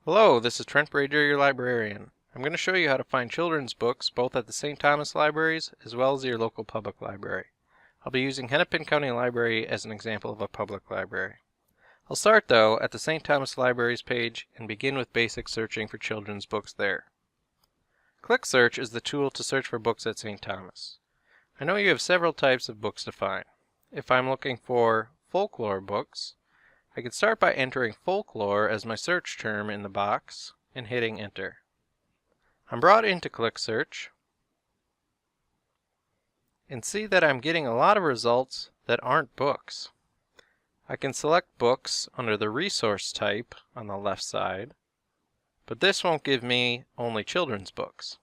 Hello, this is Trent Brazier, your librarian. I'm going to show you how to find children's books both at the St. Thomas Libraries as well as your local public library. I'll be using Hennepin County Library as an example of a public library. I'll start though at the St. Thomas Libraries page and begin with basic searching for children's books there. Click Search is the tool to search for books at St. Thomas. I know you have several types of books to find. If I'm looking for folklore books, I can start by entering folklore as my search term in the box and hitting enter. I'm brought into Click Search and see that I'm getting a lot of results that aren't books. I can select books under the resource type on the left side, but this won't give me only children's books.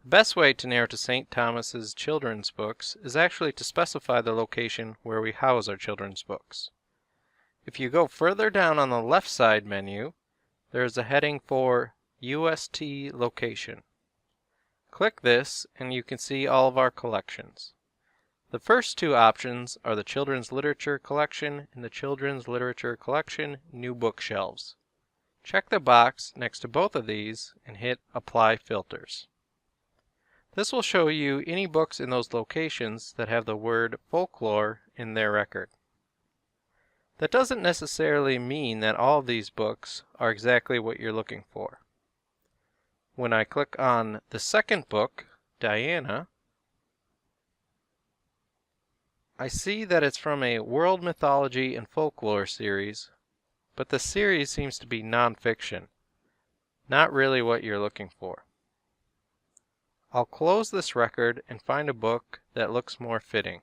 The best way to narrow to St. Thomas's children's books is actually to specify the location where we house our children's books. If you go further down on the left side menu, there is a heading for UST location. Click this and you can see all of our collections. The first two options are the Children's Literature Collection and the Children's Literature Collection New Bookshelves. Check the box next to both of these and hit Apply Filters. This will show you any books in those locations that have the word folklore in their record. That doesn't necessarily mean that all of these books are exactly what you're looking for. When I click on the second book, Diana, I see that it's from a world mythology and folklore series, but the series seems to be nonfiction, not really what you're looking for. I'll close this record and find a book that looks more fitting.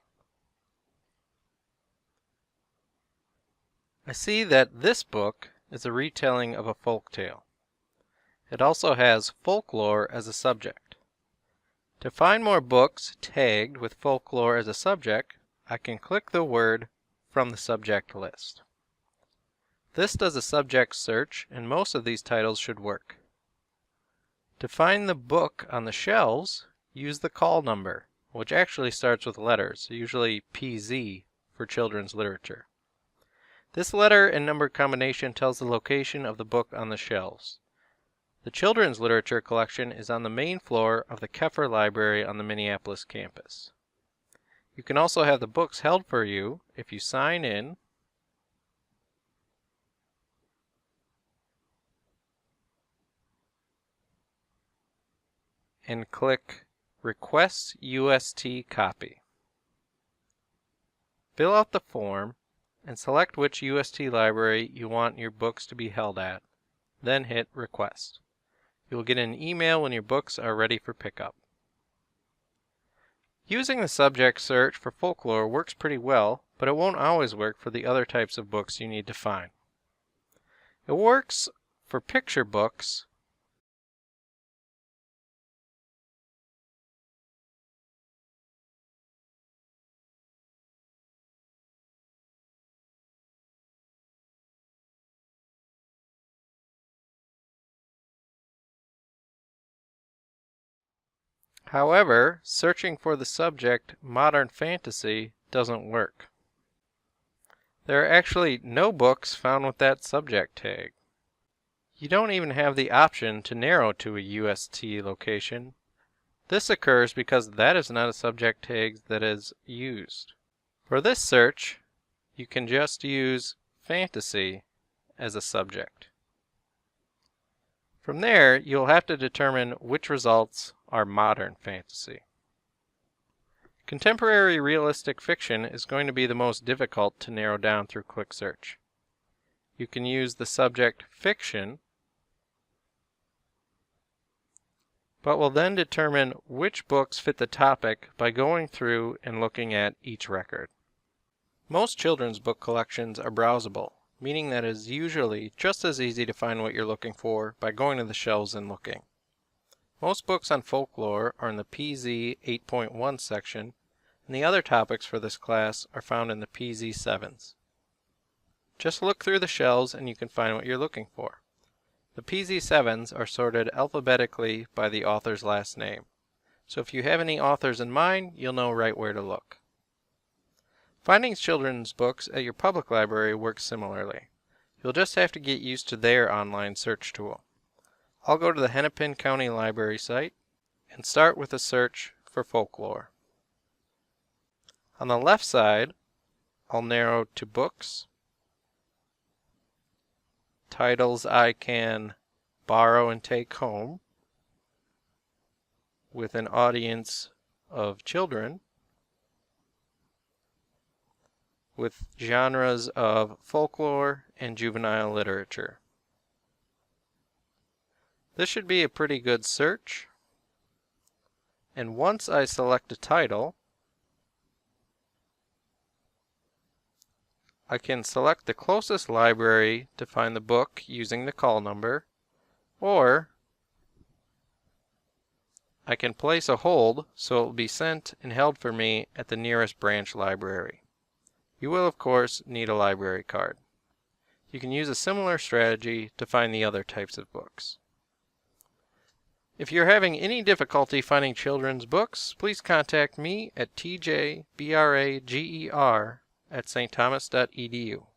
I see that this book is a retelling of a folk tale. It also has folklore as a subject. To find more books tagged with folklore as a subject, I can click the word from the subject list. This does a subject search, and most of these titles should work. To find the book on the shelves, use the call number, which actually starts with letters, usually PZ for children's literature. This letter and number combination tells the location of the book on the shelves. The Children's Literature Collection is on the main floor of the Keffer Library on the Minneapolis campus. You can also have the books held for you if you sign in and click Request UST Copy. Fill out the form and select which UST library you want your books to be held at, then hit Request. You will get an email when your books are ready for pickup. Using the subject search for folklore works pretty well, but it won't always work for the other types of books you need to find. It works for picture books, however, searching for the subject modern fantasy doesn't work. There are actually no books found with that subject tag. You don't even have the option to narrow to a UST location. This occurs because that is not a subject tag that is used. For this search, you can just use fantasy as a subject. From there, you'll have to determine which results are modern fantasy. Contemporary realistic fiction is going to be the most difficult to narrow down through Click Search. You can use the subject fiction, but will then determine which books fit the topic by going through and looking at each record. Most children's book collections are browsable, meaning that it is usually just as easy to find what you're looking for by going to the shelves and looking. Most books on folklore are in the PZ 8.1 section, and the other topics for this class are found in the PZ 7s. Just look through the shelves and you can find what you're looking for. The PZ 7s are sorted alphabetically by the author's last name, so if you have any authors in mind, you'll know right where to look. Finding children's books at your public library works similarly. You'll just have to get used to their online search tool. I'll go to the Hennepin County Library site and start with a search for folklore. On the left side, I'll narrow to books, titles I can borrow and take home with an audience of children, with genres of folklore and juvenile literature. This should be a pretty good search. And once I select a title, I can select the closest library to find the book using the call number, or I can place a hold so it will be sent and held for me at the nearest branch library. You will, of course, need a library card. You can use a similar strategy to find the other types of books. If you're having any difficulty finding children's books, please contact me at tjbrager@stthomas.edu.